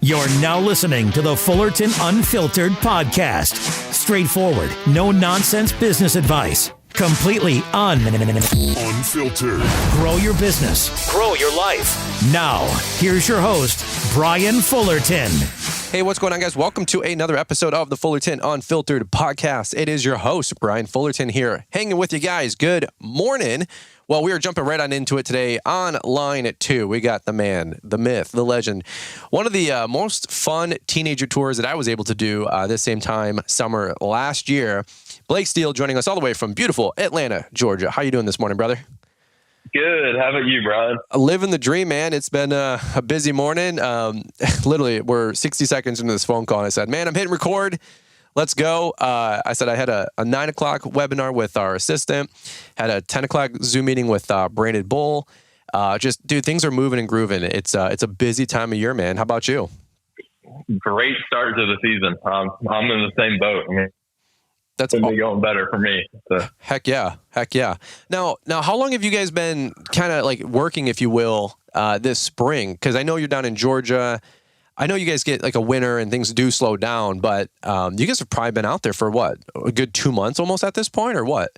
You're now listening to the Fullerton Unfiltered podcast. Straightforward, no nonsense business advice. Completely unfiltered. Grow your business. Grow your life. Now, here's your host, Brian Fullerton. Hey, what's going on, guys? Welcome to another episode of the Fullerton Unfiltered podcast. It is your host, Brian Fullerton, here, hanging with you guys. Good morning. Well, we are jumping right on into it today. On line 2, we got the man, the myth, the legend. One of the most fun teenager tours that I was able to do this same time, summer last year. Blake Stiehl joining us all the way from beautiful Atlanta, Georgia. How you doing this morning, brother? Good. How about you, Brian? Living the dream, man. It's been a busy morning. Literally, we're 60 seconds into this phone call, and I said, man, I'm hitting record. Let's go. I said I had a 9 o'clock webinar with our assistant, had a 10 o'clock Zoom meeting with Brandon Bull. Dude, things are moving and grooving. It's a busy time of year, man. How about you? Great start to the season. I'm in the same boat. I mean, that's been going better for me. So. Heck yeah. Now, how long have you guys been kind of like working, if you will, this spring? Because I know you're down in Georgia. I know you guys get like a winter and things do slow down, but you guys have probably been out there for what, a good 2 months almost at this point, or what?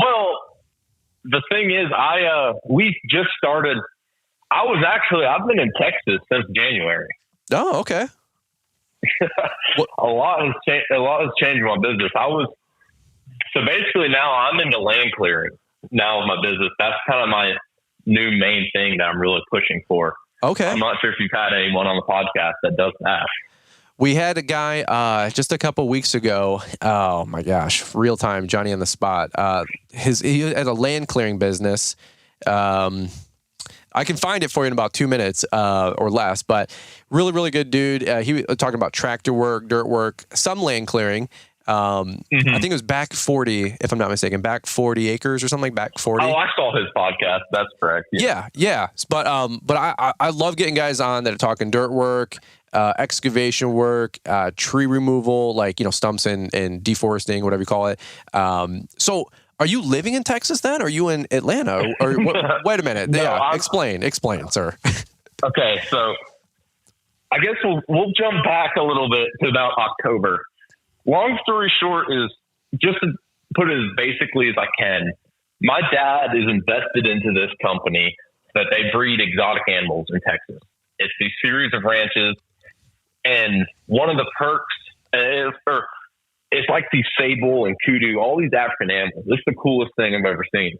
Well, the thing is, we just started. I've been in Texas since January. Oh, okay. A lot has changed my business. So basically now I'm into land clearing now with my business. That's kind of my new main thing that I'm really pushing for. Okay. I'm not sure if you've had anyone on the podcast that does that. We had a guy just a couple weeks ago. Oh my gosh, real time, Johnny on the spot. He had a land clearing business. I can find it for you in about 2 minutes or less, but really, really good dude. He was talking about tractor work, dirt work, some land clearing. I think it was back 40, if I'm not mistaken, back 40 acres or something, back 40. Oh, I saw his podcast. That's correct. Yeah. But I love getting guys on that are talking dirt work, excavation work, tree removal, like, stumps and deforesting, whatever you call it. So are you living in Texas then? Or are you in Atlanta? Or wait a minute. No, explain, sir. Okay, so I guess we'll jump back a little bit to about October. Long story short is, just to put it as basically as I can, my dad is invested into this company that they breed exotic animals in Texas. It's these series of ranches, and one of the perks it's like these sable and kudu, all these African animals. This is the coolest thing I've ever seen.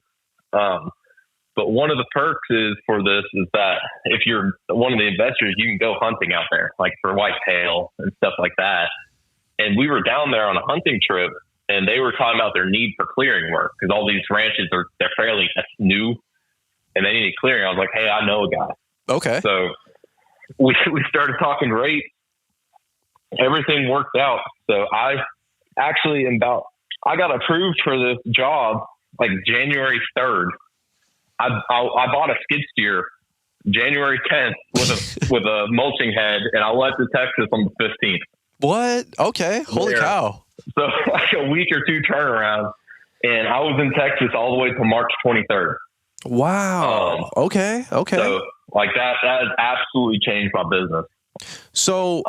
But one of the perks for this is that if you're one of the investors, you can go hunting out there, like for whitetail and stuff like that. And we were down there on a hunting trip, and they were talking about their need for clearing work because all these ranches they're fairly new, and they need clearing. I was like, hey, I know a guy. Okay. So we started talking rates. Everything worked out. So I got approved for this job like January 3rd. I bought a skid steer January 10th with a mulching head, and I left to Texas on the 15th. What? Okay. Holy cow. So like a week or two turnaround, and I was in Texas all the way to March 23rd. Wow. Okay. So like that has absolutely changed my business. So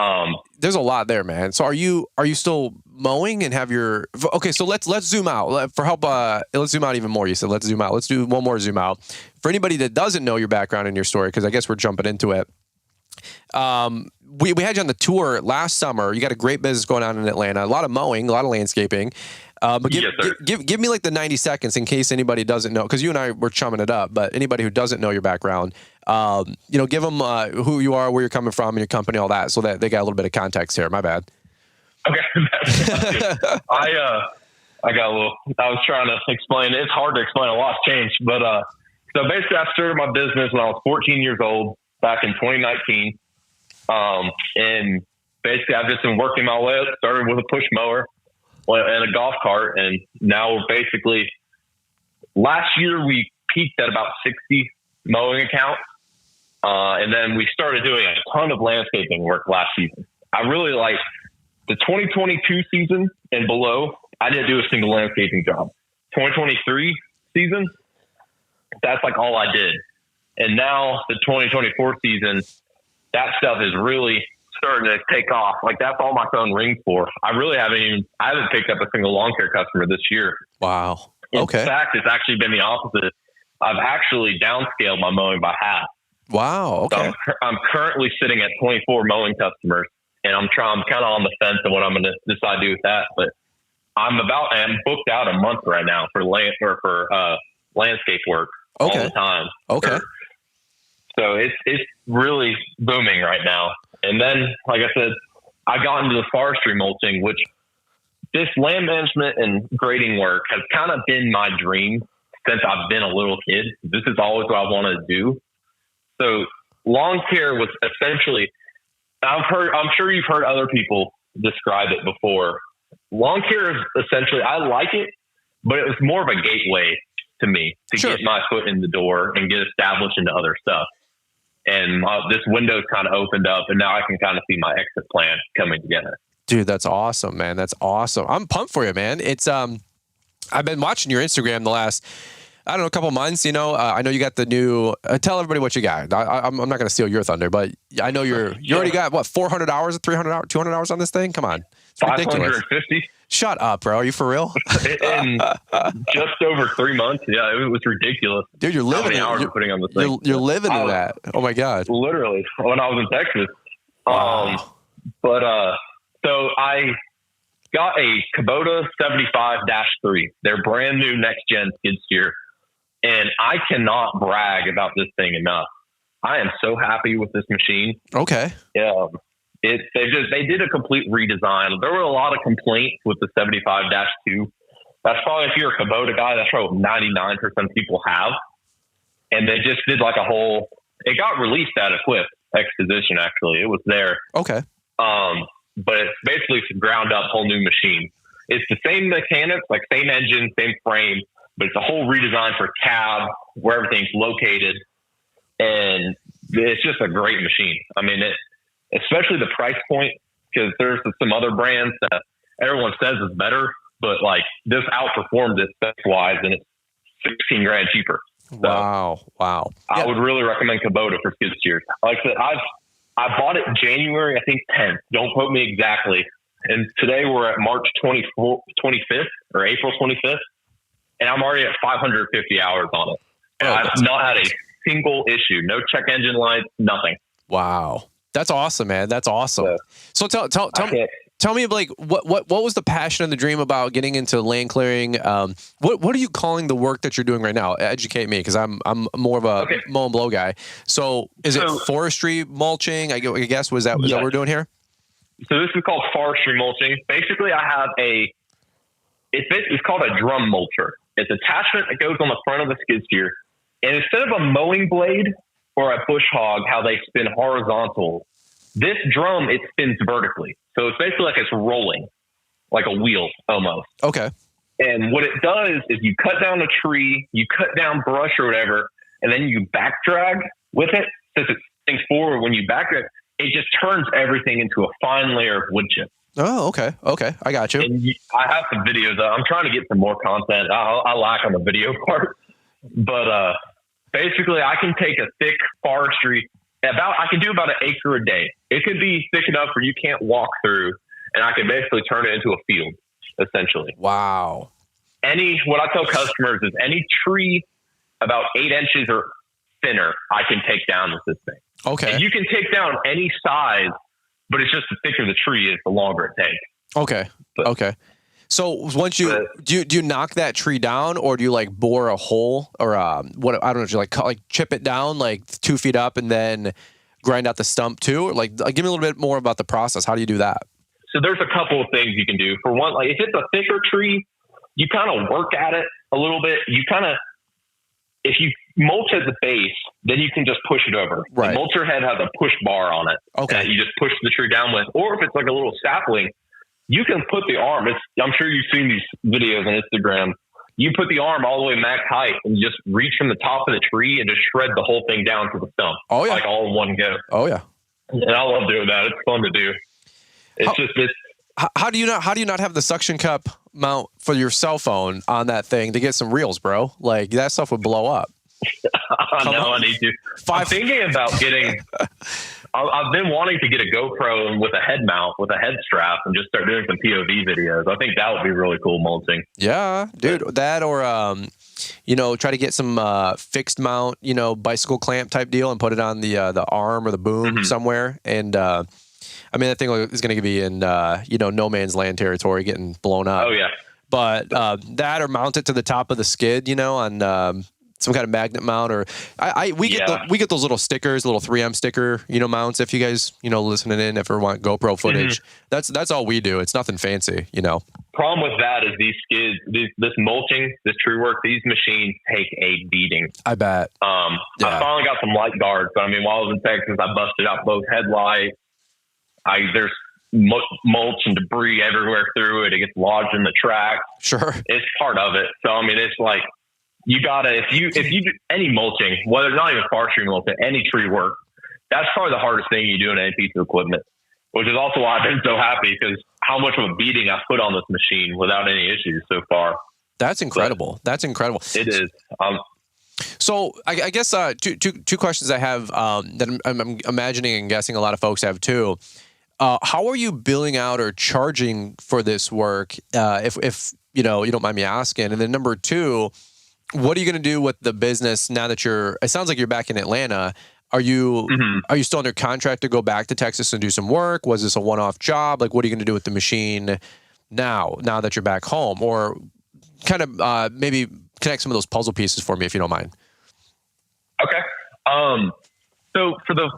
there's a lot there, man. So are you still mowing and have your, okay, so let's zoom out for help. Let's zoom out even more. You said, let's zoom out. Let's do one more zoom out for anybody that doesn't know your background and your story. Cause I guess we're jumping into it. We had you on the tour last summer. You got a great business going on in Atlanta, a lot of mowing, a lot of landscaping. But give me like the 90 seconds in case anybody doesn't know, because you and I were chumming it up, but anybody who doesn't know your background, give them who you are, where you're coming from, and your company, all that, so that they got a little bit of context here. My bad. Okay. I was trying to explain. It's hard to explain. A lot's changed, but so basically I started my business when I was 14 years old back in 2019. And basically I've just been working my way up, started with a push mower and a golf cart. And now we're basically, last year we peaked at about 60 mowing accounts. And then we started doing a ton of landscaping work last season. I really like the 2022 season and below. I didn't do a single landscaping job. 2023 season, that's like all I did. And now the 2024 season, that stuff is really starting to take off. Like that's all my phone rings for. I haven't picked up a single lawn care customer this year. Wow. In fact, it's actually been the opposite. I've actually downscaled my mowing by half. Wow. Okay. So I'm currently sitting at 24 mowing customers, and I'm kind of on the fence of what I'm going to decide to do with that. But I'm booked out a month right now for landscape work all the time. Okay. So it's really booming right now. And then, like I said, I got into the forestry mulching, which this land management and grading work has kind of been my dream since I've been a little kid. This is always what I wanted to do. So lawn care was essentially, I'm sure you've heard other people describe it before. Lawn care is essentially, I like it, but it was more of a gateway to me to get my foot in the door and get established into other stuff. And this window's kind of opened up, and now I can kind of see my exit plan coming together. Dude, that's awesome, man. That's awesome. I'm pumped for you, man. It's I've been watching your Instagram the last, I don't know, a couple months. You know, I know you got the new. Tell everybody what you got. I'm not going to steal your thunder, but I know you already got what 400 hours, 300 hours, 200 hours on this thing. Come on, it's ridiculous. 550. Shut up, bro. Are you for real? In just over 3 months. Yeah, it was ridiculous. Dude, you're living. How many hours putting on the thing? You're living in that. Oh my god. Literally, when I was in Texas. Wow. So I got a Kubota 75-3. Their brand new next gen skid steer, and I cannot brag about this thing enough. I am so happy with this machine. Okay. Yeah. They did a complete redesign. There were a lot of complaints with the 75-2. That's probably, if you're a Kubota guy, that's probably 99% of people have. And they just did like it got released at a Equip exposition, actually. It was there. Okay. But it's basically a ground up whole new machine. It's the same mechanics, like same engine, same frame, but it's a whole redesign for cab, where everything's located. And it's just a great machine. I mean, especially the price point, because there's some other brands that everyone says is better, but like this outperforms it spec wise, and it's $16,000 cheaper. So wow. I would really recommend Kubota for skid steers. Like I said, I bought it January, I think 10th. Don't quote me exactly. And today we're at March 25th or April 25th, and I'm already at 550 hours on it. And I've not had a single issue, no check engine lights, nothing. Wow. That's awesome, man. That's awesome. So tell me, Blake, what was the passion and the dream about getting into land clearing? What are you calling the work that you're doing right now? Educate me, because I'm more of a mow and blow guy. So is it forestry mulching? I guess is that what we're doing here? So this is called forestry mulching. Basically, I have it's called a drum mulcher. It's an attachment that goes on the front of the skid steer, and instead of a mowing blade or a bush hog, how they spin horizontal, this drum, it spins vertically. So it's basically like it's rolling, like a wheel almost. Okay. And what it does is you cut down a tree, you cut down brush or whatever, and then you back drag with it. Since it spins forward, when you back drag, it just turns everything into a fine layer of wood chip. Oh, okay. I got you. And I have some videos. I'm trying to get some more content. I lack on the video part. But basically, I can take a thick forestry, I can do about an acre a day. It could be thick enough where you can't walk through, and I can basically turn it into a field, essentially. Wow. What I tell customers is any tree about 8 inches or thinner, I can take down with this thing. Okay. And you can take down any size, but it's just the thicker the tree is, the longer it takes. Okay. So once do you knock that tree down, or do you like bore a hole, or what? I don't know. Do you like chip it down like 2 feet up and then grind out the stump too? Or like give me a little bit more about the process. How do you do that? So there's a couple of things you can do. For one, like if it's a thicker tree, you kind of work at it a little bit. If you mulch at the base, then you can just push it over. Right. The mulcher head has a push bar on it. Okay. That you just push the tree down with. Or if it's like a little sapling, you can put the arm. I'm sure you've seen these videos on Instagram. You put the arm all the way max height and just reach from the top of the tree and just shred the whole thing down to the stump. Oh yeah. Like all in one go. Oh yeah. And I love doing that. It's fun to do. How do you not have the suction cup mount for your cell phone on that thing to get some reels, bro? Like that stuff would blow up. I know I need to. I'm thinking about getting I've been wanting to get a GoPro with a head mount, with a head strap, and just start doing some POV videos. I think that would be really cool mulching. Yeah, dude, that or try to get some fixed mount, bicycle clamp type deal and put it on the arm or the boom somewhere. And that thing is going to be in no man's land territory, getting blown up. Oh yeah. But that or mount it to the top of the skid, on some kind of magnet mount, or we get those little stickers, little 3M sticker, mounts. If you guys, listening in, ever want GoPro footage, that's all we do. It's nothing fancy, Problem with that is these skids, this mulching, this tree work, these machines take a beating. I bet. I finally got some light guards, but while I was in Texas, I busted out both headlights. There's mulch and debris everywhere through it. It gets lodged in the track. Sure. It's part of it. So, it's like, you gotta, if you do any mulching, whether not even forestry mulching, any tree work, that's probably the hardest thing you do in any piece of equipment, which is also why I've been so happy, because how much of a beating I've put on this machine without any issues so far. That's incredible. That's incredible. It is. So I guess two questions I have that I'm imagining and guessing a lot of folks have too. How are you billing out or charging for this work? If you don't mind me asking. And then number two, what are you going to do with the business now that it sounds like you're back in Atlanta. Are you still under contract to go back to Texas and do some work? Was this a one-off job? Like, what are you going to do with the machine now that you're back home? Or kind of maybe connect some of those puzzle pieces for me, if you don't mind. Okay. So for the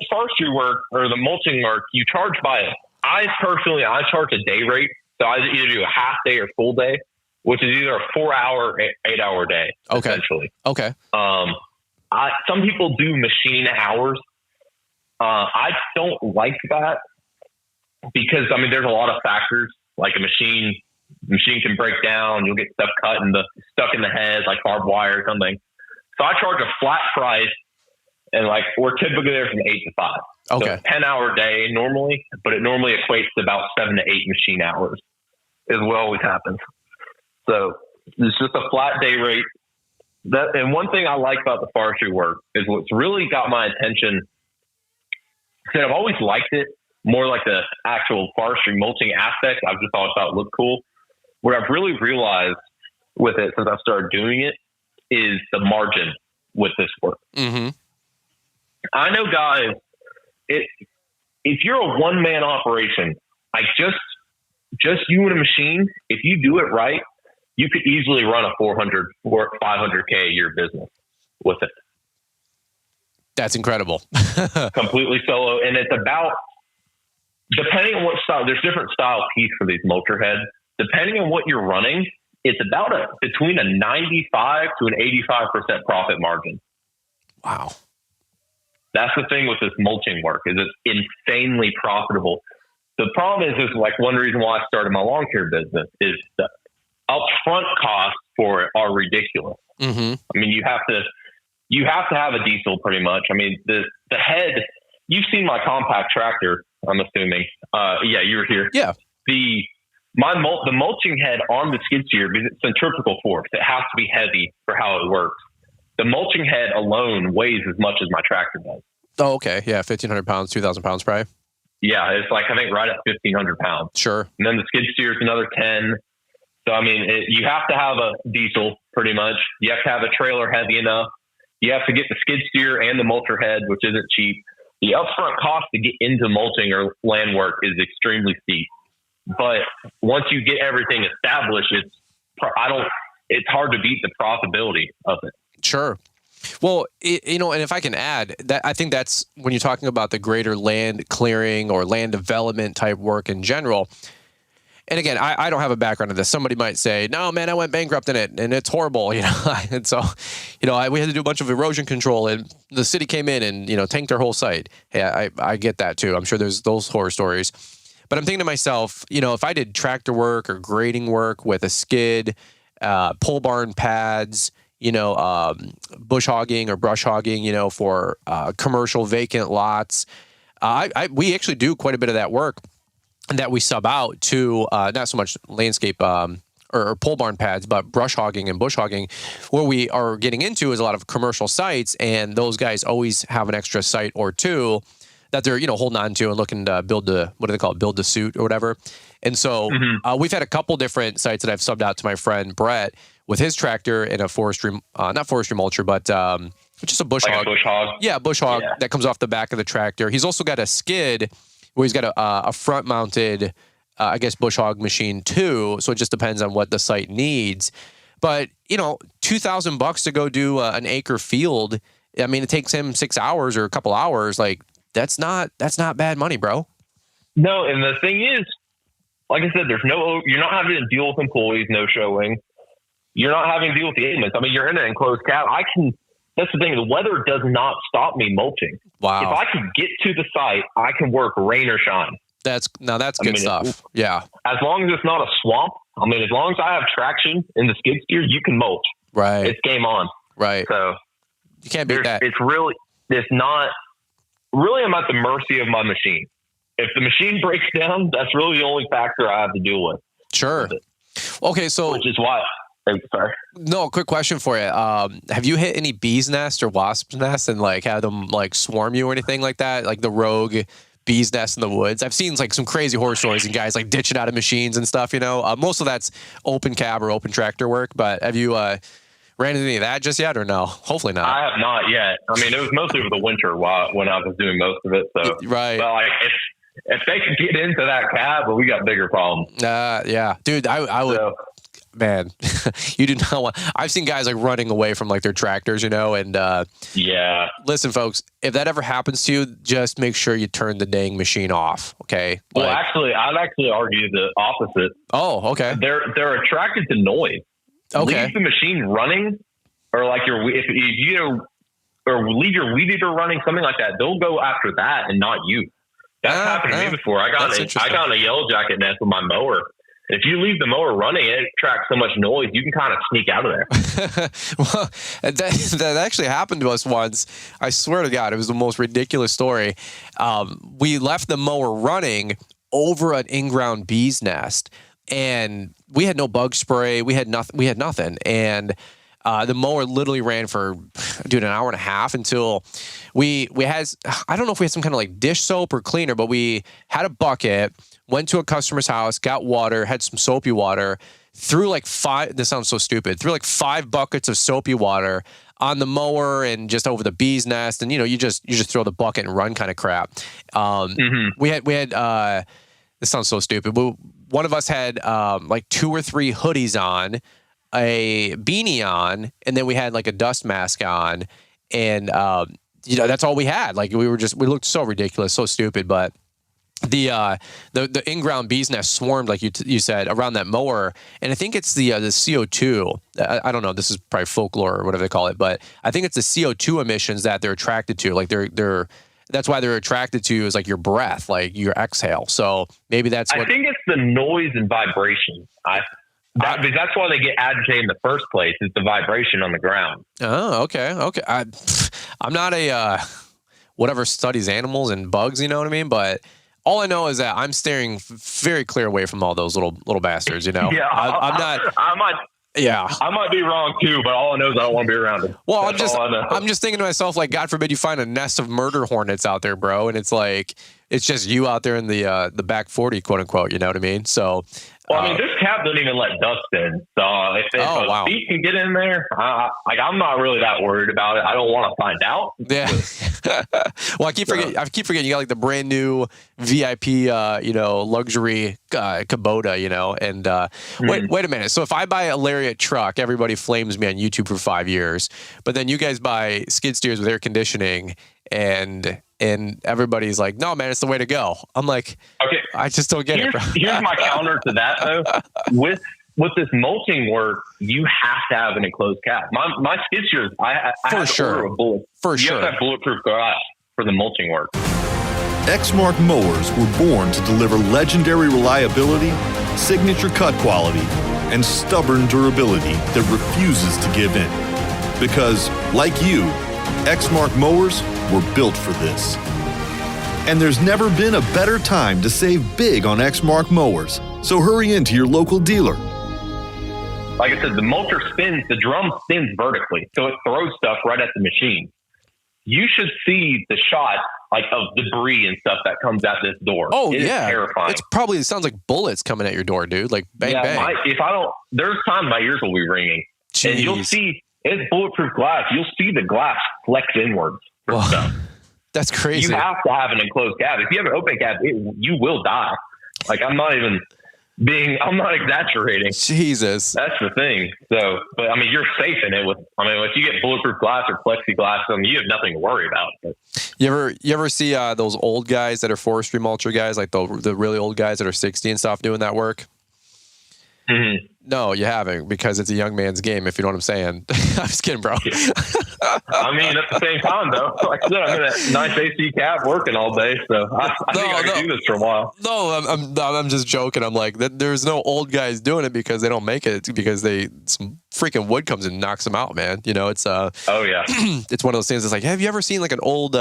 forestry work or the mulching work, you charge by it. I charge a day rate. So I either do a half day or full day, which is either a 4-hour or 8-hour day, essentially. Okay. Some people do machine hours. I don't like that because, there's a lot of factors. Like the machine can break down. You'll get stuff stuck in the head, like barbed wire or something. So I charge a flat price, and we're typically there from 8 to 5. Okay. So 10-hour day normally, but it normally equates to about 7 to 8 machine hours is what always happens. So it's just a flat day rate. And one thing I like about the forestry work is what's really got my attention. I've always liked it more like the actual forestry mulching aspect. I've just always thought it looked cool. What I've really realized with it since I've started doing it is the margin with this work. Mm-hmm. I know guys, if you're a one-man operation, like just you and a machine, if you do it right, you could easily run a 400 or 500K a year business with it. That's incredible. Completely solo. And it's about, depending on what style, there's different style piece for these mulcher heads. Depending on what you're running, it's about between a 95 to an 85% profit margin. Wow. That's the thing with this mulching work, is it's insanely profitable. The problem is one reason why I started my lawn care business is the upfront costs for it are ridiculous. Mm-hmm. You have to have a diesel pretty much. The head, you've seen my compact tractor, I'm assuming. Yeah, you were here. Yeah. The mulching head on the skid steer, because it's centrifugal force, it has to be heavy for how it works. The mulching head alone weighs as much as my tractor does. Oh, okay. Yeah, 1,500 pounds, 2,000 pounds probably. Yeah, it's I think right at 1,500 pounds. Sure. And then the skid steer is another 10. So, you have to have a diesel pretty much. You have to have a trailer heavy enough. You have to get the skid steer and the mulcher head, which isn't cheap. The upfront cost to get into mulching or land work is extremely steep. But once you get everything established, it's hard to beat the profitability of it. Sure. Well, and if I can add that, I think that's when you're talking about the greater land clearing or land development type work in general. And again, I don't have a background in this. Somebody might say, no, man, I went bankrupt in it and it's horrible, And so, we had to do a bunch of erosion control and the city came in and, tanked our whole site. Hey, I get that too. I'm sure there's those horror stories. But I'm thinking to myself, if I did tractor work or grading work with a skid, pole barn pads, bush hogging or brush hogging, for commercial vacant lots. We actually do quite a bit of that work that we sub out to not so much landscape or pole barn pads, but brush hogging and bush hogging. Where we are getting into is a lot of commercial sites, and those guys always have an extra site or two that they're, holding on to and looking to build build the suit or whatever. And so we've had a couple different sites that I've subbed out to my friend Brett with his tractor and a forestry, not forestry mulcher, but just a bush hog. A bush hog? Yeah, bush hog that comes off the back of the tractor. He's also got a skid where he's got a front mounted, I guess, bush hog machine too. So it just depends on what the site needs. But, $2,000 to go do an acre field. I mean, it takes him 6 hours or a couple hours. Like, that's not bad money, bro. No, and the thing is, like I said, you're not having to deal with employees, no showing. You're not having to deal with the elements. I mean, you're in an enclosed cab. That's the thing. The weather does not stop me mulching. Wow. If I can get to the site, I can work rain or shine. That's good stuff. Yeah. As long as it's not a swamp. I mean, as long as I have traction in the skid steer, you can mulch. Right. It's game on. Right. So you can't beat that. It's not really, I'm at the mercy of my machine. If the machine breaks down, that's really the only factor I have to deal with. Sure. Okay. So, which is why. Sorry. No, quick question for you. Have you hit any bees nest or wasp nest and had them swarm you or anything like that? Like the rogue bees nest in the woods? I've seen some crazy horror stories and guys ditching out of machines and stuff, most of that's open cab or open tractor work, but have you, ran into any of that just yet or no? Hopefully not. I have not yet. I mean, it was mostly over the winter when I was doing most of it. So, right. But if they could get into that cab, but we got bigger problems. Yeah, dude, I would, man, you do not want, I've seen guys running away from their tractors, and yeah. Listen, folks, if that ever happens to you, just make sure you turn the dang machine off. Okay. Well, actually, I'd argue the opposite. Oh, okay. They're attracted to noise. Okay. Leave the machine running, or if or leave your weed eater running, something like that. They'll go after that and not you. That's happened to me before. I got a yellow jacket nest with my mower. If you leave the mower running, it attracts so much noise, you can kind of sneak out of there. Well, that actually happened to us once. I swear to God, it was the most ridiculous story. We left the mower running over an in-ground bee's nest, and we had no bug spray. We had nothing. And the mower literally ran for, an hour and a half until we had, I don't know if we had some kind of dish soap or cleaner, but we had a bucket, went to a customer's house, got water, had some soapy water, threw this sounds so stupid, threw 5 buckets of soapy water on the mower and just over the bee's nest. And, you just throw the bucket and run kind of crap. We had, this sounds so stupid, but one of us had 2 or 3 hoodies on, a beanie on, and then we had a dust mask on, and that's all we had. We looked so ridiculous, so stupid. But the in-ground bee's nest swarmed, like you said, around that mower, and I think it's the CO2. I don't know. This is probably folklore or whatever they call it, but I think it's the CO2 emissions that they're attracted to. That's why they're attracted to you, is your breath, your exhale. So maybe that's I think it's the noise and vibration. That's why they get agitated in the first place, is the vibration on the ground. Oh, okay. I'm not a whatever studies animals and bugs, you know what I mean? But all I know is that I'm steering very clear away from all those little bastards, Yeah, I'm not. I might be wrong too, but all I know is I don't want to be around them. Well, I'm just thinking to myself, God forbid you find a nest of murder hornets out there, bro, and it's just you out there in the back 40, quote unquote. You know what I mean? So. Well, I mean, this cab doesn't even let dust in. So if a bee can get in there, I'm not really that worried about it. I don't want to find out. Yeah. Well, I keep forgetting you got the brand new VIP, luxury Kubota, and wait a minute. So if I buy a Lariat truck, everybody flames me on YouTube for 5 years, but then you guys buy skid steers with air conditioning and everybody's like, no, man, it's the way to go. I'm like, okay, I just don't get it, bro. Here's my counter to that, though. With this mulching work, you have to have an enclosed cab. My skid steers, I have to order a bullet. You have to have bulletproof glass for the mulching work. Exmark mowers were born to deliver legendary reliability, signature cut quality, and stubborn durability that refuses to give in. Because, like you, Exmark mowers were built for this. And there's never been a better time to save big on Exmark mowers. So hurry into your local dealer. Like I said, the mulcher spins, the drum spins vertically, so it throws stuff right at the machine. You should see the shot like of debris and stuff that comes at this door. Oh, it is yeah. terrifying. It sounds like bullets coming at your door, dude. Like bang, bang. There's times my ears will be ringing. Jeez. And you'll see, it's bulletproof glass. You'll see the glass flex inwards for stuff. That's crazy. You have to have an enclosed cab. If you have an open cab, you will die. Like, I'm not exaggerating. Jesus. That's the thing. So, but I mean, you're safe in it if you get bulletproof glass or plexiglass, you have nothing to worry about. But. You ever see those old guys that are forestry mulcher guys, like the really old guys that are 60 and stuff doing that work? Mm-hmm. No, you haven't, because it's a young man's game, if you know what I'm saying. I'm just kidding, bro. Yeah. I mean, at the same time, though, like I said, I'm in a nice AC cab working all day, so I think I can do this for a while. No, I'm just joking. I'm like, there's no old guys doing it because they don't make it, because some freaking wood comes and knocks them out, man. It's oh yeah, it's one of those things. It's like, have you ever seen like an old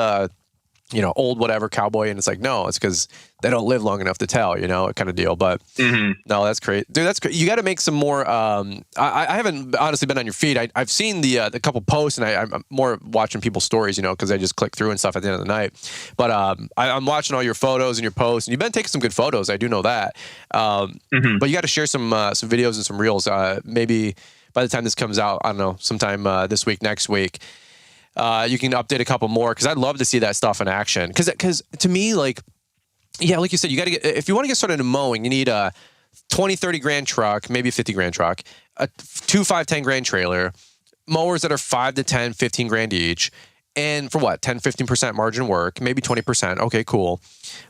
old whatever cowboy? And it's like, no, it's because they don't live long enough to tell, kind of deal. But no, that's great, dude. That's great. You got to make some more. I haven't honestly been on your feed. I've seen the couple posts, and I'm more watching people's stories, because I just click through and stuff at the end of the night. But I'm watching all your photos and your posts, and you've been taking some good photos. I do know that. But you got to share some videos and some reels. Maybe by the time this comes out, I don't know, sometime this week, next week. You can update a couple more, because I'd love to see that stuff in action. Because to me, like you said, you got to get, if you want to get started in mowing, you need a 20, 30 grand truck, maybe a 50 grand truck, a 2, 5, 10 grand trailer, mowers that are 5 to 10, 15 grand each. And for what? 10, 15% margin work, maybe 20%. Okay, cool.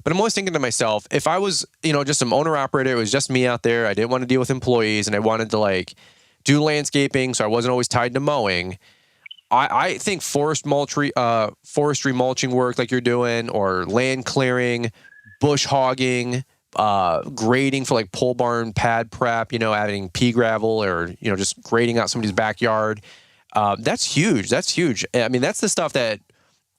But I'm always thinking to myself, if I was, just some owner operator, it was just me out there, I didn't want to deal with employees, and I wanted to like do landscaping, so I wasn't always tied to mowing. I think forestry mulching work like you're doing, or land clearing, bush hogging, grading for like pole barn pad prep, adding pea gravel, or, just grading out somebody's backyard. That's huge. That's huge. I mean, that's the stuff that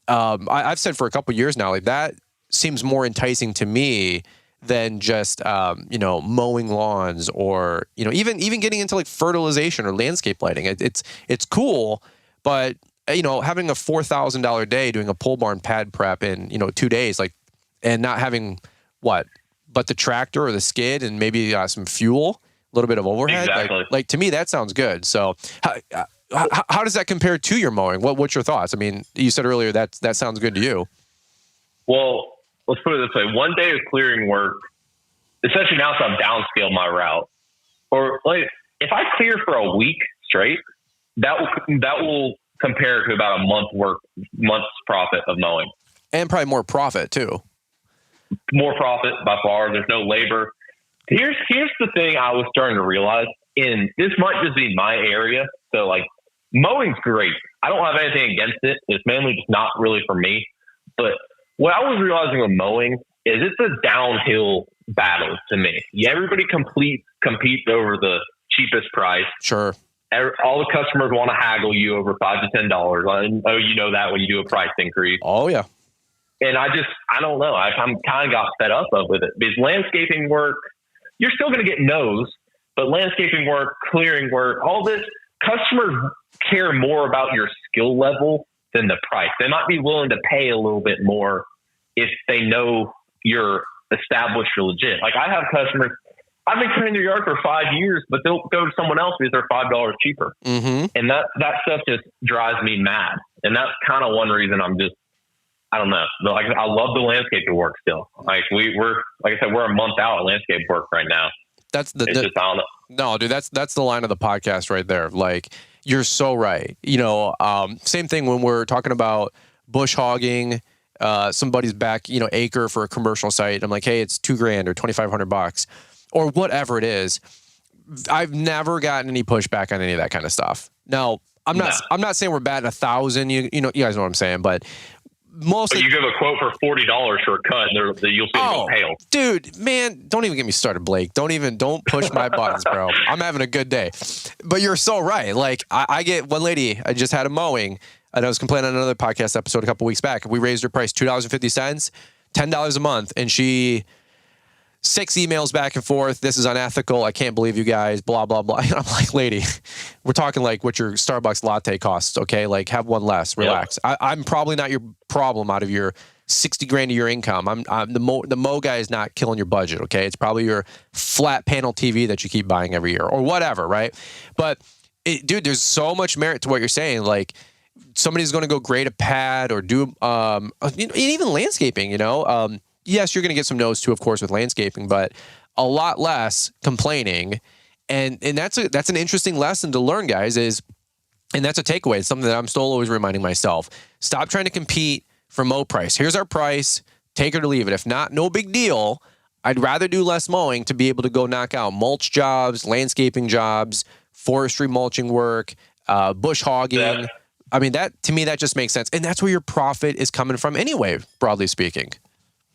I've said for a couple of years now. Like, that seems more enticing to me than just, mowing lawns, or, even getting into like fertilization or landscape lighting. It's cool. But, having a $4,000 day doing a pole barn pad prep in, 2 days, like, and not having but the tractor or the skid and maybe some fuel, a little bit of overhead. Exactly. Like to me, that sounds good. So how does that compare to your mowing? What's your thoughts? I mean, you said earlier that sounds good to you. Well, let's put it this way. 1 day of clearing work, especially now, so I've downscaled my route. Or like, if I clear for a week straight, that will compare to about a month's profit of mowing, and probably more profit too. More profit by far. There's no labor. Here's the thing I was starting to realize, and this might just be my area. So like, mowing's great. I don't have anything against it. It's mainly just not really for me. But what I was realizing with mowing is it's a downhill battle to me. Everybody competes over the cheapest price. Sure. All the customers want to haggle you over $5 to $10. Oh, you know that when you do a price increase. Oh yeah. And I don't know. I'm kind of got fed up with it, because landscaping work, you're still going to get no's, but landscaping work, clearing work, all this, customers care more about your skill level than the price. They might be willing to pay a little bit more if they know you're established or legit. Like, I have customers, I've been cleaning their yard for 5 years, but they'll go to someone else because they're $5 cheaper. Mm-hmm. And that stuff just drives me mad. And that's kind of one reason I don't know. Like, I love the landscaping work still. Like, we're like I said, we're a month out of landscape work right now. That's just, I don't know. No, dude, that's the line of the podcast right there. Like, you're so right. Same thing when we're talking about bush hogging, somebody's back, acre for a commercial site. I'm like, hey, it's $2,000 or $2,500 or whatever it is. I've never gotten any pushback on any of that kind of stuff. Now, I'm not saying we're batting 1,000. You guys know what I'm saying, but most. You give a quote for $40 for a cut, and you'll see them go pale. Dude, man, don't even get me started, Blake. Don't push my buttons, bro. I'm having a good day. But you're so right. Like, I get one lady, I just had a mowing, and I was complaining on another podcast episode a couple weeks back. We raised her price $2.50, $10 a month, and she 6 emails back and forth. This is unethical. I can't believe you guys, blah, blah, blah. And I'm like, lady, we're talking like what your Starbucks latte costs, okay? Like, have one less, relax. Yep. I'm probably not your problem out of your $60 grand a year income. The mow guy is not killing your budget. Okay. It's probably your flat panel TV that you keep buying every year or whatever. Right. But dude, there's so much merit to what you're saying. Like somebody's going to go grade a pad or do, even landscaping, yes, you're going to get some no's too, of course, with landscaping, but a lot less complaining. And that's an interesting lesson to learn, guys, and that's a takeaway. It's something that I'm still always reminding myself. Stop trying to compete for mow price. Here's our price. Take it or leave it. If not, no big deal. I'd rather do less mowing to be able to go knock out mulch jobs, landscaping jobs, forestry mulching work, bush hogging. Yeah. I mean, to me, that just makes sense. And that's where your profit is coming from anyway, broadly speaking.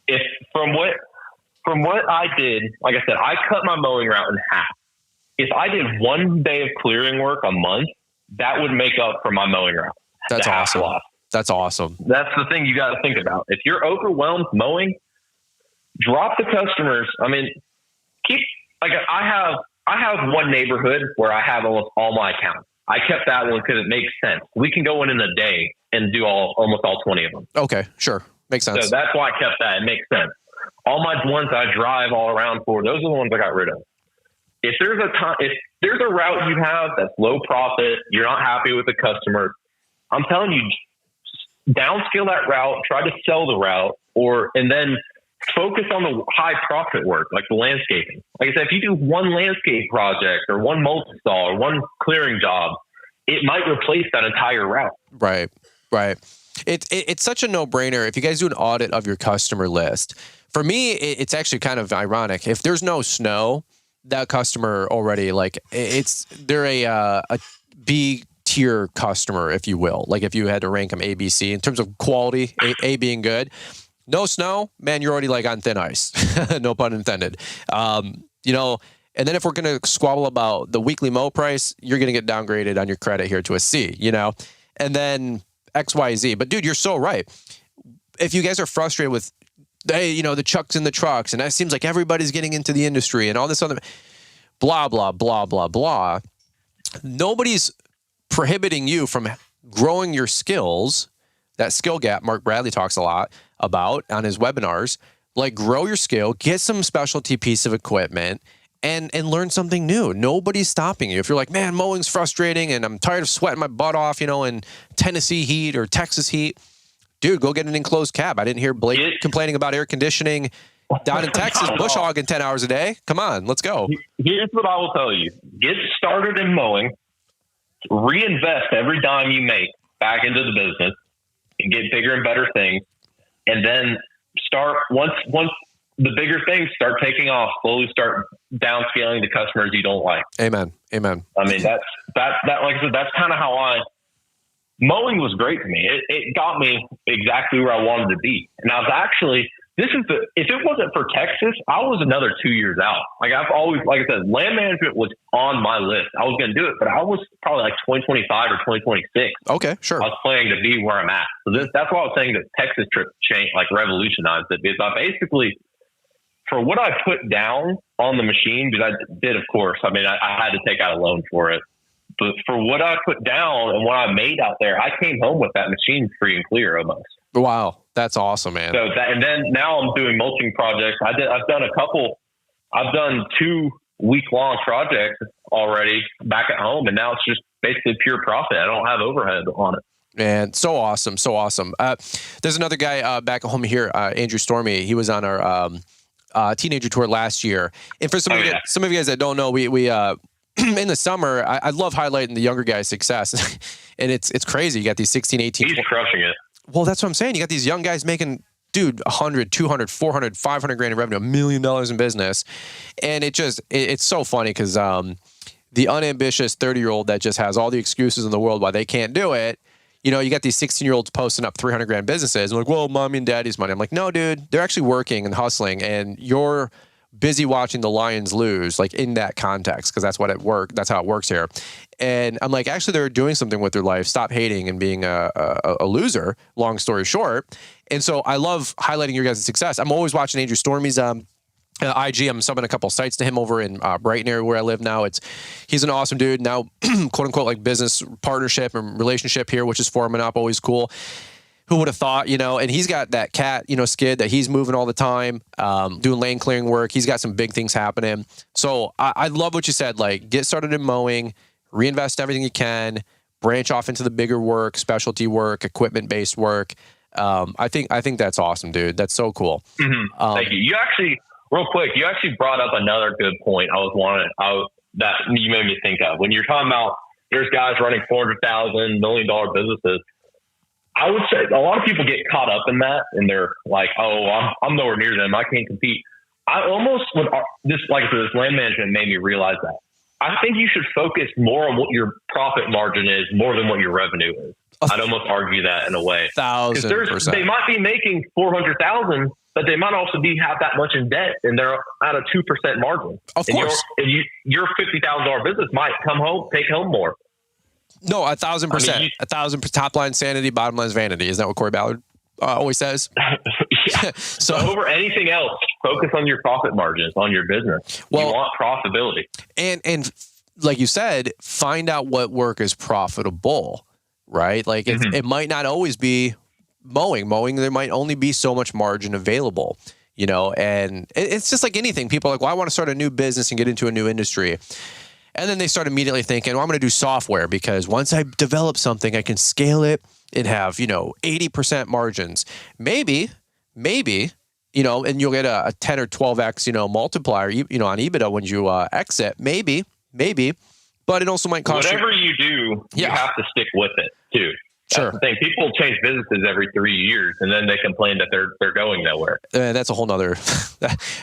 If from what I did, like I said, I cut my mowing route in half. If I did one day of clearing work a month, that would make up for my mowing route. That's awesome. That's awesome. That's the thing you got to think about. If you're overwhelmed mowing, drop the customers. I mean, I have one neighborhood where I have almost all my accounts. I kept that one because it makes sense. We can go in a day and do almost all 20 of them. Okay, sure. Makes sense. So that's why I kept that. It makes sense. All my ones I drive all around for, those are the ones I got rid of. If there's a route you have that's low profit, you're not happy with the customer, I'm telling you, downscale that route, try to sell the route, and then focus on the high profit work, like the landscaping. Like I said, if you do one landscape project or one mulch install or one clearing job, it might replace that entire route. Right. It's such a no-brainer. If you guys do an audit of your customer list, for me, it's actually kind of ironic. If there's no snow, that customer already, they're a B tier customer, if you will. Like if you had to rank them A, B, C in terms of quality, A being good. No snow, man, you're already on thin ice. No pun intended. And then if we're going to squabble about the weekly mow price, you're going to get downgraded on your credit here to a C, and then X, Y, Z. But dude, you're so right. If you guys are frustrated with, hey, the chucks in the trucks, and it seems like everybody's getting into the industry and all this other blah, blah, blah, blah, blah. Nobody's prohibiting you from growing your skills. That skill gap Mark Bradley talks a lot about on his webinars. Like, grow your skill, get some specialty piece of equipment, and learn something new. Nobody's stopping you. If you're like, man, mowing's frustrating and I'm tired of sweating my butt off, in Tennessee heat or Texas heat, dude, go get an enclosed cab. I didn't hear Blake complaining about air conditioning down in Texas, bush hogging 10 hours a day. Come on, let's go. Here's what I will tell you. Get started in mowing, reinvest every dime you make back into the business, and get bigger and better things. And then once the bigger things start taking off, slowly start downscaling the customers you don't like. Amen. I mean, that's like I said, that's kind of how mowing was great to me. It got me exactly where I wanted to be. And I was actually, if it wasn't for Texas, I was another 2 years out. Like I've always, like I said, land management was on my list. I was going to do it, but I was probably like 2025 or 2026. Okay, sure. I was planning to be where I'm at. So that's why I was saying that Texas trip revolutionized it, because I basically, for what I put down on the machine, because I did, of course, I mean, I had to take out a loan for it. But for what I put down and what I made out there, I came home with that machine free and clear almost. Wow. That's awesome, man. So and then now I'm doing mulching projects. I've done 2 week-long projects already back at home, and now it's just basically pure profit. I don't have overhead on it. Man, so awesome. So awesome. There's another guy back at home here, Andrew Stormy. He was on our teenager tour last year. And for some of you guys that don't know, we in the summer, I love highlighting the younger guys' success. And it's crazy. You got these 16, 18. He's crushing it. Well, that's what I'm saying. You got these young guys making, dude, 100, 200, 400, 500 grand in revenue, $1 million in business. And it's so funny because the unambitious 30-year-old that just has all the excuses in the world why they can't do it, you got these 16-year-olds posting up 300 grand businesses. And like, well, mommy and daddy's money. I'm like, no, dude, they're actually working and hustling. And you're busy watching the Lions lose, like in that context, because that's how it works here. And I'm like, actually, they're doing something with their life. Stop hating and being a loser, long story short. And so I love highlighting your guys' success. I'm always watching Andrew Stormy's IG. I'm subbing a couple sites to him over in Brighton area where I live now. He's an awesome dude. Now, quote unquote, like business partnership and relationship here, which is forming up, always cool. Who would have thought, and he's got that cat, skid that he's moving all the time, doing lane clearing work. He's got some big things happening. So I love what you said, like get started in mowing, reinvest everything you can, branch off into the bigger work, specialty work, equipment-based work. I think that's awesome, dude. That's so cool. Mm-hmm. Thank you. You actually, real quick, brought up another good point that you made me think of. When you're talking about there's guys running $400,000, $1 million businesses, I would say a lot of people get caught up in that and they're like, oh, I'm nowhere near them. I can't compete. I almost would, this land management made me realize that. I think you should focus more on what your profit margin is more than what your revenue is. I'd almost argue that in a way. 1,000%. They might be making $400,000, but they might also have that much in debt, and they're at a 2% margin. Of course, your $50,000 business might take home more. No, 1,000%. 1,000% top line sanity, bottom line is vanity. Isn't that what Corey Ballard always says? Yeah. So over anything else, focus on your profit margins on your business. Well, you want profitability, and like you said, find out what work is profitable. Right? Like it might not always be mowing. There might only be so much margin available, and it's just like anything. People are like, well, I want to start a new business and get into a new industry. And then they start immediately thinking, well, I'm going to do software because once I develop something, I can scale it and have, 80% margins. Maybe, and you'll get a 10 or 12x, multiplier, on EBITDA when you exit. Maybe. But it also might cost whatever you do, you have to stick with it too. That's sure. the thing. People change businesses every 3 years and then they complain that they're going nowhere. That's a whole nother,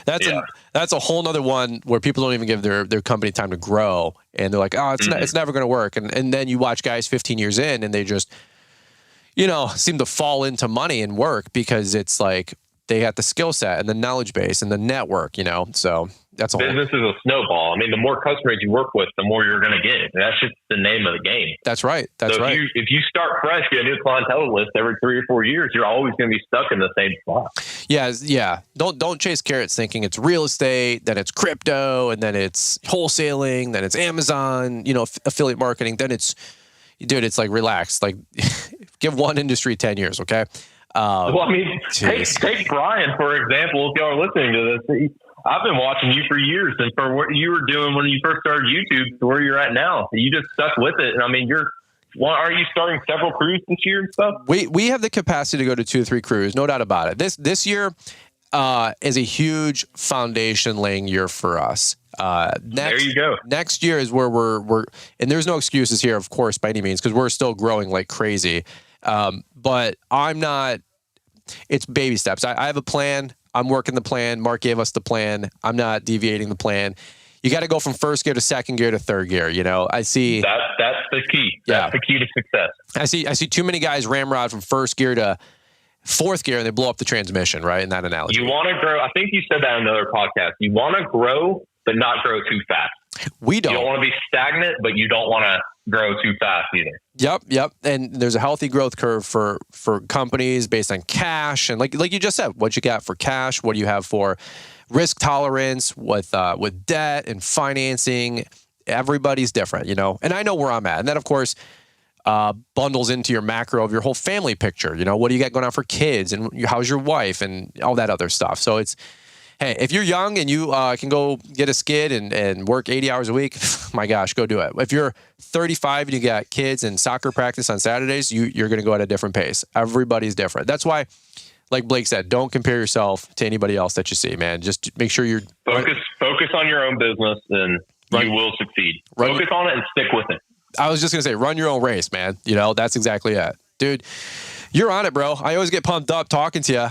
that's a whole nother one where people don't even give their company time to grow. And they're like, oh, it's never going to work. And then you watch guys 15 years in and they just, seem to fall into money and work because it's like they got the skill set and the knowledge base and the network, so that's a business is a snowball. I mean, the more customers you work with, the more you're going to get. And that's just the name of the game. That's right. That's right. If you start fresh, get a new clientele list every 3 or 4 years, you're always going to be stuck in the same spot. Yeah. Don't chase carrots thinking it's real estate, then it's crypto, and then it's wholesaling, then it's Amazon, affiliate marketing. Then it's like relax. Like give one industry 10 years, okay? Well, I mean, take Brian, for example, if y'all are listening to this. I've been watching you for years, and for what you were doing when you first started YouTube to where you're at now, you just stuck with it. And I mean, are you starting several crews this year and stuff? We have the capacity to go to 2 or 3 crews, no doubt about it. This year is a huge foundation laying year for us. There you go. Next year is where we're and there's no excuses here, of course, by any means, because we're still growing like crazy. But I'm not. It's baby steps. I have a plan. I'm working the plan. Mark gave us the plan. I'm not deviating the plan. You got to go from first gear to second gear to third gear. I see that's the key. That's the key to success. I see too many guys ramrod from first gear to fourth gear and they blow up the transmission, right? In that analogy. You want to grow. I think you said that in another podcast. You want to grow, but not grow too fast. We don't. You don't want to be stagnant, but you don't want to grow too fast either. Yep. And there's a healthy growth curve for companies based on cash. And like you just said, what you got for cash, what do you have for risk tolerance with debt and financing. Everybody's different, and I know where I'm at. And then of course, bundles into your macro of your whole family picture. What do you got going on for kids and how's your wife and all that other stuff. So it's, hey, if you're young and you can go get a skid and work 80 hours a week, my gosh, go do it. If you're 35 and you got kids and soccer practice on Saturdays, you're going to go at a different pace. Everybody's different. That's why, like Blake said, don't compare yourself to anybody else that you see, man. Just make sure you're focus on your own business and you will succeed. Focus on it and stick with it. I was just going to say, run your own race, man. That's exactly it. Dude, you're on it, bro. I always get pumped up talking to you.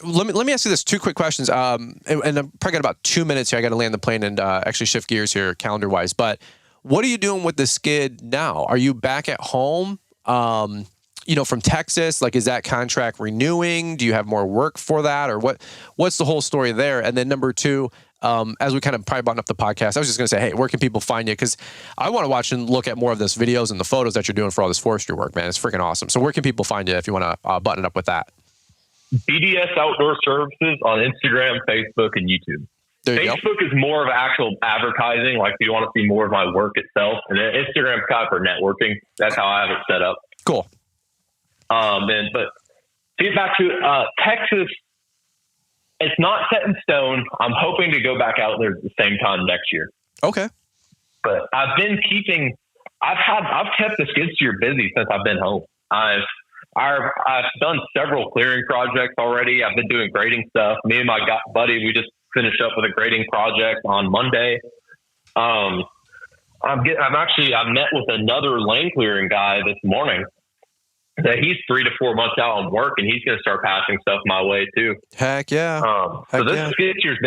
Let me ask you this 2 quick questions. And I'm probably got about 2 minutes here. I got to land the plane and actually shift gears here calendar wise. But what are you doing with the skid now? Are you back at home? From Texas, like, is that contract renewing? Do you have more work for that, or what's the whole story there? And then number 2, as we kind of probably button up the podcast, I was just going to say, hey, where can people find you? Because I want to watch and look at more of this videos and the photos that you're doing for all this forestry work, man. It's freaking awesome. So where can people find you if you want to button it up with that? BDS Outdoor Services on Instagram, Facebook, and YouTube. Facebook is more of actual advertising, like if you want to see more of my work itself. And then Instagram's kind of for networking. That's how I have it set up. Cool. But to get back to Texas, it's not set in stone. I'm hoping to go back out there at the same time next year. Okay. But I've kept the skid steer busy since I've been home. I've done several clearing projects already. I've been doing grading stuff. Me and my buddy, we just finished up with a grading project on Monday. I met with another lane clearing guy this morning that he's 3 to 4 months out on work, and he's going to start passing stuff my way too. Heck yeah. Skid steer's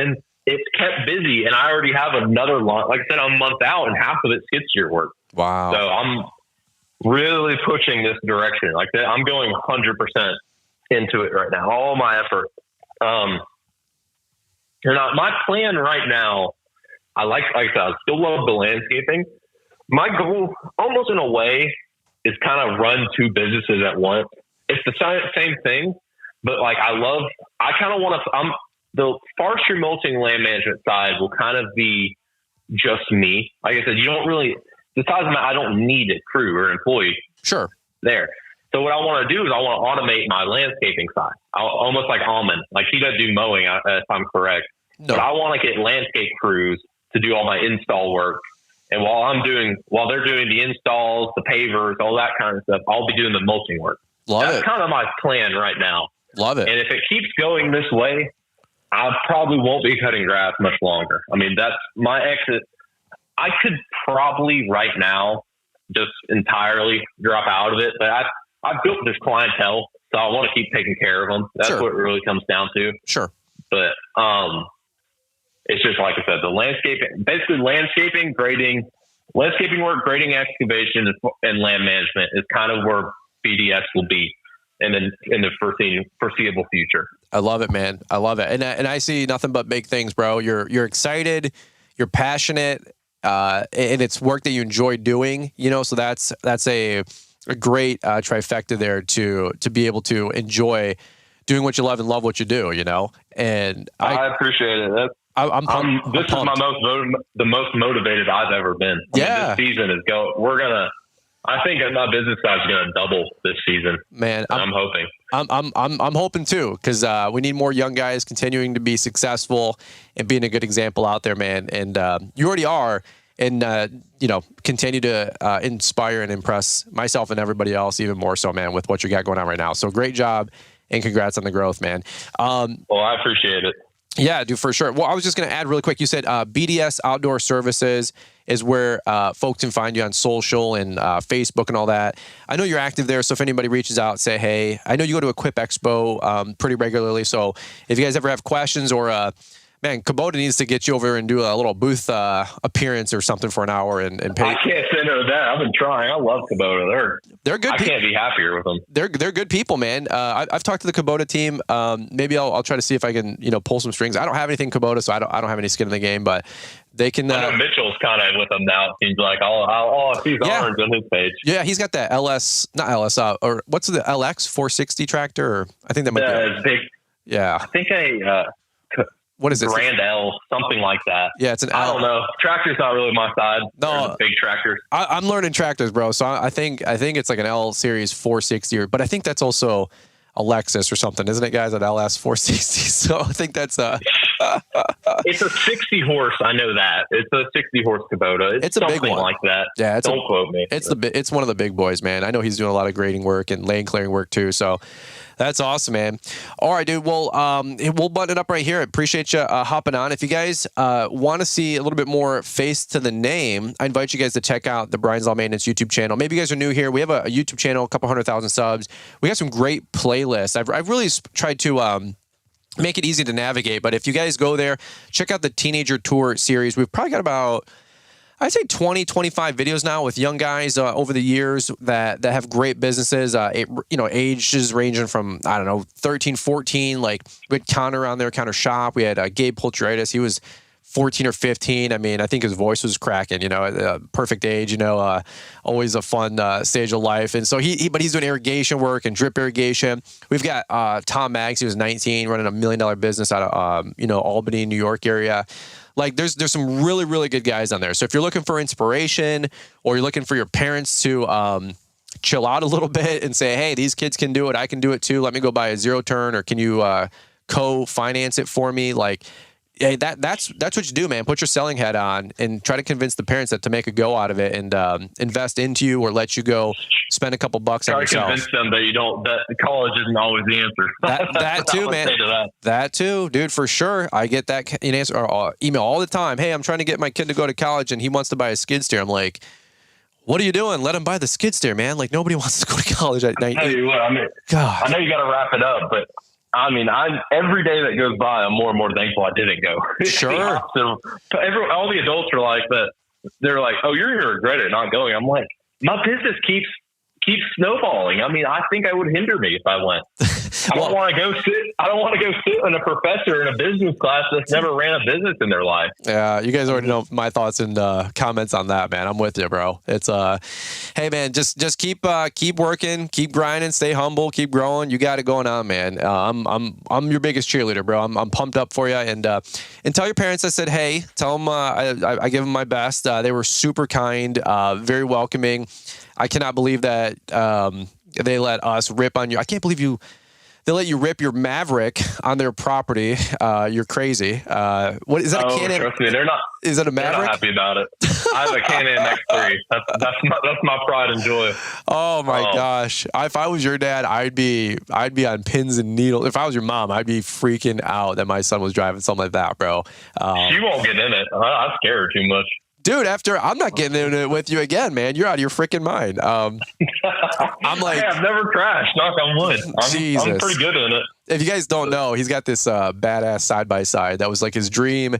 it's kept busy, and I already have another line. Like I said, I'm a month out, and half of it's skid steer work. Wow. So I'm really pushing this direction. Like that, I'm going 100% into it right now. All my effort. My plan right now, I said, I still love the landscaping. My goal, almost in a way, is kind of run two businesses at once. It's the same thing, but the forestry mulching land management side will kind of be just me. Like I said, I don't need a crew or employee. Sure. There. So what I want to do is I want to automate my landscaping side, almost like Almond. Like he doesn't do mowing, if I'm correct. No. But I want to get landscape crews to do all my install work. And while they're doing the installs, the pavers, all that kind of stuff, I'll be doing the mulching work. That's kind of my plan right now. Love it. And if it keeps going this way, I probably won't be cutting grass much longer. I mean, that's my exit. I could probably right now just entirely drop out of it, but I've built this clientele, so I want to keep taking care of them. That's what it really comes down to. Sure. But it's just like I said, the landscaping, grading, landscaping work, grading, excavation, and land management is kind of where BDS will be in the foreseeable future. I love it, man. I love it. And I see nothing but big things, bro. You're excited, you're passionate, and it's work that you enjoy doing, so that's a great trifecta there to be able to enjoy doing what you love and love what you do, and I appreciate it. This is the most motivated I've ever been. This season is I think my business side is going to double this season. Man, I'm hoping. I'm hoping too, because we need more young guys continuing to be successful and being a good example out there, man. And you already are, and continue to inspire and impress myself and everybody else even more so, man, with what you got going on right now. So great job, and congrats on the growth, man. Well, I appreciate it. Yeah, dude, for sure. Well, I was just going to add really quick. You said BDS Outdoor Services is where folks can find you on social and Facebook and all that. I know you're active there, so if anybody reaches out, say, hey, I know you go to Equip Expo pretty regularly, so if you guys ever have questions or, man, Kubota needs to get you over and do a little booth appearance or something for an hour and pay. I can't say no to that. I've been trying. I love Kubota. They're good. I can't be happier with them. They're good people, man. I've talked to the Kubota team. Maybe I'll try to see if I can pull some strings. I don't have anything Kubota, so I don't have any skin in the game, but they can. I know Mitchell's kind of with them now. It seems like all I see is orange on his page. Yeah, he's got that or what's the LX 460 tractor? Or I think that might be it's big. Yeah, I think what is it? Grand L, something like that. Yeah, it's an L. I don't know. Tractor's not really my side. No, big tractors. I'm learning tractors, bro. So I think it's like an L Series 460, but I think that's also a Lexus or something, isn't it, guys? An LS 460. So I think that's it's a 60 horse. I know that it's a 60 horse Kubota. It's a big one like that. Yeah, don't quote me. It's one of the big boys, man. I know he's doing a lot of grading work and lane clearing work too. So. That's awesome, man. All right, dude. Well, we'll button it up right here. I appreciate you hopping on. If you guys want to see a little bit more face to the name, I invite you guys to check out the Brian's Law Maintenance YouTube channel. Maybe you guys are new here. We have a YouTube channel, a couple 100,000 subs. We got some great playlists. I've really tried to make it easy to navigate. But if you guys go there, check out the Teenager Tour series. We've probably got about, I'd say 20, 25 videos now with young guys over the years that have great businesses, ages ranging from, 13, 14, like we had Connor on there, Connor Shop. We had Gabe Polteritis. He was 14 or 15. I mean, I think his voice was cracking, perfect age, always a fun stage of life. And so but he's doing irrigation work and drip irrigation. We've got Tom Maggs. He was 19, running $1 million business out of, Albany, New York area. Like there's some really, really good guys on there. So if you're looking for inspiration or you're looking for your parents to chill out a little bit and say, hey, these kids can do it. I can do it too. Let me go buy a zero turn, or can you co-finance it for me? Like, hey, that's what you do, man. Put your selling hat on and try to convince the parents that to make a go out of it and invest into you, or let you go spend a couple bucks on yourself. Try to convince them that college isn't always the answer. That too, man. That too, dude, for sure. I get that answer or email all the time. Hey, I'm trying to get my kid to go to college and he wants to buy a skid steer. I'm like, what are you doing? Let him buy the skid steer, man. Like, nobody wants to go to college at night. Tell you what, I mean, God. I know you got to wrap it up, but I mean, every day that goes by, I'm more and more thankful I didn't go. Sure. So all the adults are like that. They're like, "Oh, you're gonna regret it not going." I'm like, my business keeps snowballing. I mean, I think I would hinder me if I went. I don't want to go sit in a professor in a business class that's never ran a business in their life. Yeah, you guys already know my thoughts and comments on that, man. I'm with you, bro. It's hey, man, just keep working, keep grinding, stay humble, keep growing. You got it going on, man. I'm your biggest cheerleader, bro. I'm pumped up for you, and tell your parents I said hey. Tell them I give them my best. They were super kind, very welcoming. I cannot believe that they let us rip on you. I can't believe they let you rip your Maverick on their property. You're crazy. What is that? A Can-Am? Trust me, they're not. Is that a Maverick? They're not happy about it. I have a Can-Am X3. That's my pride and joy. Oh my gosh! If I was your dad, I'd be on pins and needles. If I was your mom, I'd be freaking out that my son was driving something like that, bro. She won't get in it. I scare her too much. Dude, I'm not getting in it with you again, man. You're out of your freaking mind. I'm like, I've never crashed. Knock on wood. I'm pretty good in it. If you guys don't know, he's got this badass side-by-side that was like his dream.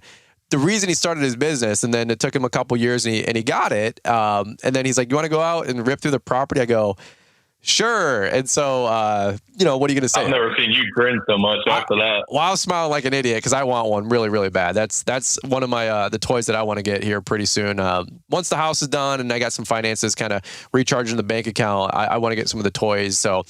The reason he started his business, and then it took him a couple years, and he got it. And then he's like, "You want to go out and rip through the property?" I go, "Sure." And so, what are you going to say? I've never seen you grin so much after that. Well, I was smiling like an idiot because I want one really, really bad. That's one of my the toys that I want to get here pretty soon. Once the house is done and I got some finances kind of recharging the bank account, I want to get some of the toys. So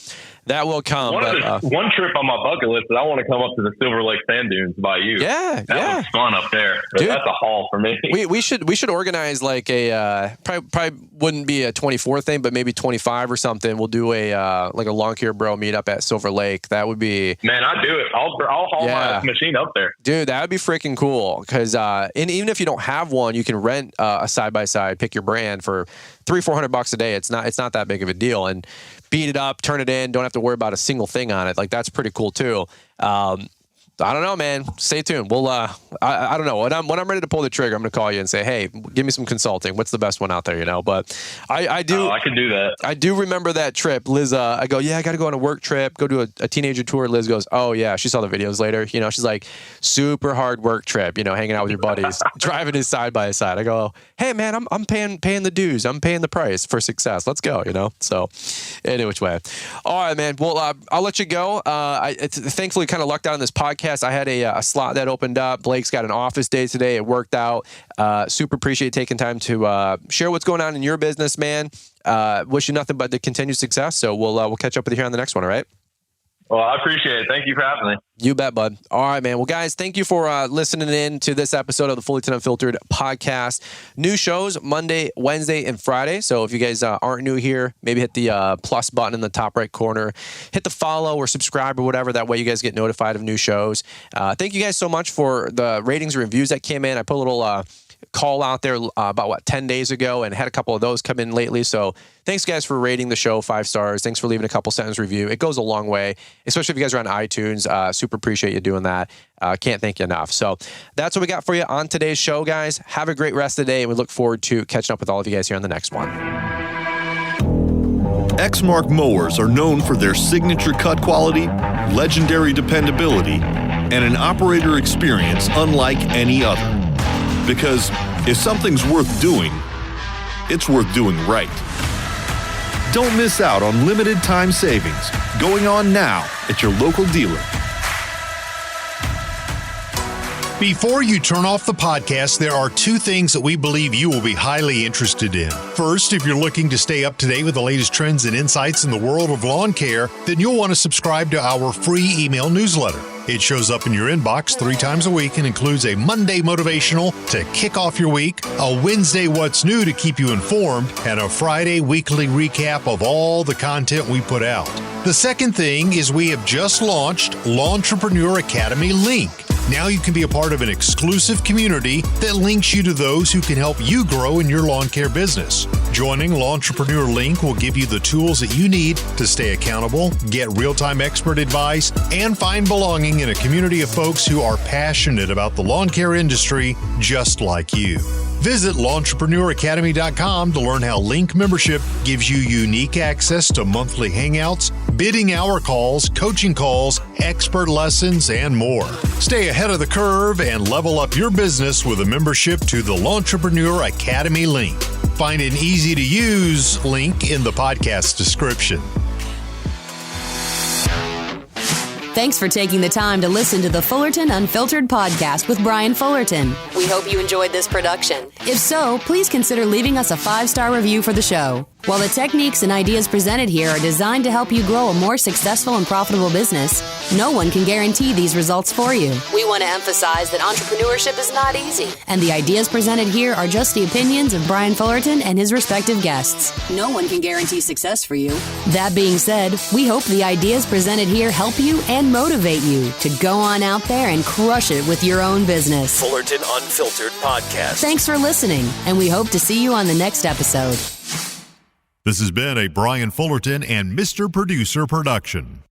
that will come. One trip on my bucket list is I want to come up to the Silver Lake Sand Dunes by you. Yeah, that was fun up there. Dude, that's a haul for me. We should organize like a probably wouldn't be a 24 thing, but maybe 25 or something. We'll do a like a Lawn Care Bro meet up at Silver Lake. That would be. Man, I'd do it. I'll haul my machine up there. Dude, that would be freaking cool. Because and even if you don't have one, you can rent a side by side, pick your brand for $300-400 a day. It's not that big of a deal, and beat it up, turn it in. Don't have to worry about a single thing on it. Like, that's pretty cool too. I don't know, man. Stay tuned. We'll I don't know. When I'm ready to pull the trigger, I'm gonna call you and say, hey, give me some consulting. What's the best one out there? But I do. Oh, I can do that. I do remember that trip, Liz. I go, yeah, I got to go on a work trip, go do a teenager tour. Liz goes, oh yeah, she saw the videos later. She's like, super hard work trip. Hanging out with your buddies, driving his side by side. I go, hey man, I'm paying the dues. I'm paying the price for success. Let's go. So, any which way. All right, man. Well, I'll let you go. I thankfully kind of lucked out on this podcast. I had a slot that opened up. Blake's got an office day today. It worked out. Super appreciate taking time to share what's going on in your business, man. Wish you nothing but the continued success. So we'll catch up with you here on the next one. All right. Well, I appreciate it. Thank you for having me. You bet, bud. All right, man. Well, guys, thank you for listening in to this episode of the Fullerton Unfiltered podcast. New shows Monday, Wednesday, and Friday. So if you guys aren't new here, maybe hit the plus button in the top right corner. Hit the follow or subscribe or whatever. That way you guys get notified of new shows. Thank you guys so much for the ratings and reviews that came in. I put a little call out there about 10 days ago and had a couple of those come in lately. So thanks guys for rating the show 5 stars. Thanks for leaving a couple sentence review. It goes a long way, especially if you guys are on iTunes. Super appreciate you doing that. Can't thank you enough. So that's what we got for you on today's show, guys. Have a great rest of the day, and we look forward to catching up with all of you guys here on the next one. Exmark mowers are known for their signature cut quality, legendary dependability, and an operator experience unlike any other. Because if something's worth doing, it's worth doing right. Don't miss out on limited time savings going on now at your local dealer. Before you turn off the podcast, there are two things that we believe you will be highly interested in. First, if you're looking to stay up to date with the latest trends and insights in the world of lawn care, then you'll want to subscribe to our free email newsletter. It shows up in your inbox 3 times a week and includes a Monday motivational to kick off your week, a Wednesday what's new to keep you informed, and a Friday weekly recap of all the content we put out. The second thing is we have just launched Lawntrepreneur Academy Link. Now you can be a part of an exclusive community that links you to those who can help you grow in your lawn care business. Joining Lawntrepreneur Link will give you the tools that you need to stay accountable, get real-time expert advice, and find belonging in a community of folks who are passionate about the lawn care industry just like you. Visit LawnTrepreneurAcademy.com to learn how Link membership gives you unique access to monthly hangouts, bidding hour calls, coaching calls, expert lessons, and more. Stay ahead of the curve and level up your business with a membership to the Lawntrepreneur Academy Link. Find an easy-to-use link in the podcast description. Thanks for taking the time to listen to the Fullerton Unfiltered podcast with Brian Fullerton. We hope you enjoyed this production. If so, please consider leaving us a 5-star review for the show. While the techniques and ideas presented here are designed to help you grow a more successful and profitable business, no one can guarantee these results for you. We want to emphasize that entrepreneurship is not easy, and the ideas presented here are just the opinions of Brian Fullerton and his respective guests. No one can guarantee success for you. That being said, we hope the ideas presented here help you and motivate you to go on out there and crush it with your own business. Fullerton Unfiltered Podcast. Thanks for listening, and we hope to see you on the next episode. This has been a Brian Fullerton and Mr. Producer production.